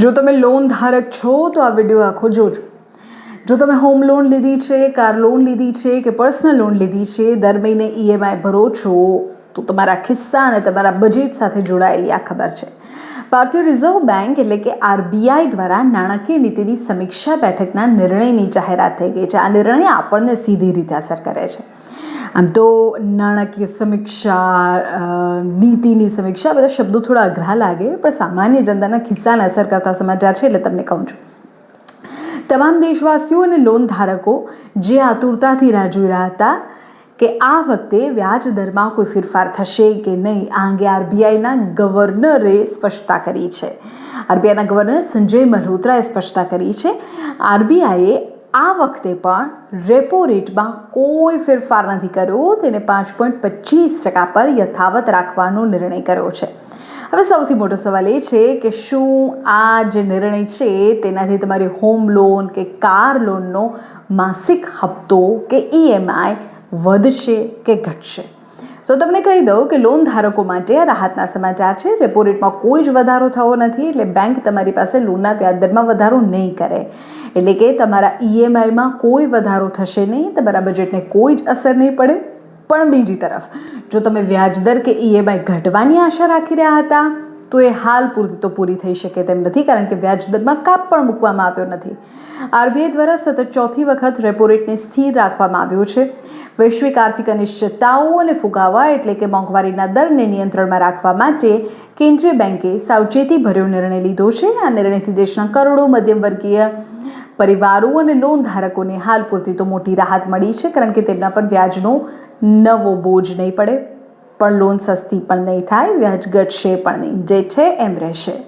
જો તમે લોન ધારક છો તો આ વિડીયો આખો જોજો. જો તમે હોમ લોન લીધી છે, કાર લોન લીધી છે કે પર્સનલ લોન લીધી છે, દર મહિને EMI ભરો છો તો તમારા ખિસ્સા અને તમારા બજેટ સાથે જોડાયેલી આ ખબર છે. ભારતીય રિઝર્વ બેંક એટલે કે RBI દ્વારા નાણાકીય નીતિની સમીક્ષા બેઠકના નિર્ણયની જાહેરાત થઈ ગઈ છે. આ નિર્ણય આપણને સીધી રીતે અસર કરે છે. આમ તો નાણાકીય સમીક્ષા, નીતિની સમીક્ષા બધા શબ્દો થોડા અઘરા લાગે, પણ સામાન્ય જનતાના ખિસ્સાને અસર કરતા સમાચાર છે એટલે તમને કહું છું. તમામ દેશવાસીઓ અને લોન ધારકો જે આતુરતાથી રાહ જોઈ રહ્યા હતા કે આ વખતે વ્યાજ દરમાં કોઈ ફેરફાર થશે કે નહીં, આ અંગે RBIના ગવર્નરે સ્પષ્ટતા કરી છે. RBIના ગવર્નર સંજય મલ્હોત્રાએ સ્પષ્ટતા કરી છે. RBIએ આ વખતે પણ રેપો રેટમાં કોઈ ફેરફાર નથી કર્યો, તેને 5.25% પર યથાવત રાખવાનો નિર્ણય કર્યો છે. હવે સૌથી મોટો સવાલ એ છે કે શું આ જે નિર્ણય છે તેનાથી તમારી હોમ લોન કે કાર લોનનો માસિક હપ્તો કે EMI વધશે કે ઘટશે? તો તમને કહી દઉં કે લોન ધારકો માટે આ રાહતના સમાચાર છે. રેપો રેટમાં કોઈ જ વધારો થયો નથી, એટલે બેંક તમારી પાસે લોનના વ્યાજદરમાં વધારો નહીં કરે. એટલે કે તમારા EMIમાં કોઈ વધારો થશે નહીં, તમારા બજેટને કોઈ જ અસર નહીં પડે. પણ બીજી તરફ જો તમે વ્યાજદર કે EMI ઘટવાની આશા રાખી રહ્યા હતા તો એ હાલ પૂરતી તો પૂરી થઈ શકે તેમ નથી, કારણ કે વ્યાજદરમાં કાપ પણ મૂકવામાં આવ્યો નથી. RBI દ્વારા સતત ચોથી વખત રેપો રેટને સ્થિર રાખવામાં આવ્યો છે. વૈશ્વિક આર્થિક અનિશ્ચિતતાઓ અને ફુગાવા એટલે કે મોંઘવારીના દરને નિયંત્રણમાં રાખવા માટે કેન્દ્રીય બેન્કે સાવચેતીભર્યો નિર્ણય લીધો છે. આ નિર્ણયથી દેશના કરોડો મધ્યમવર્ગીય પરિવારો અને લોન ધારકોને હાલ પૂરતી તો મોટી રાહત મળી છે, કારણ કે તેમના પર વ્યાજનો નવો બોજ નહીં પડે, પણ લોન સસ્તી પણ નહીં થાય, વ્યાજ ઘટશે પણ નહીં, જે છે એમ રહેશે.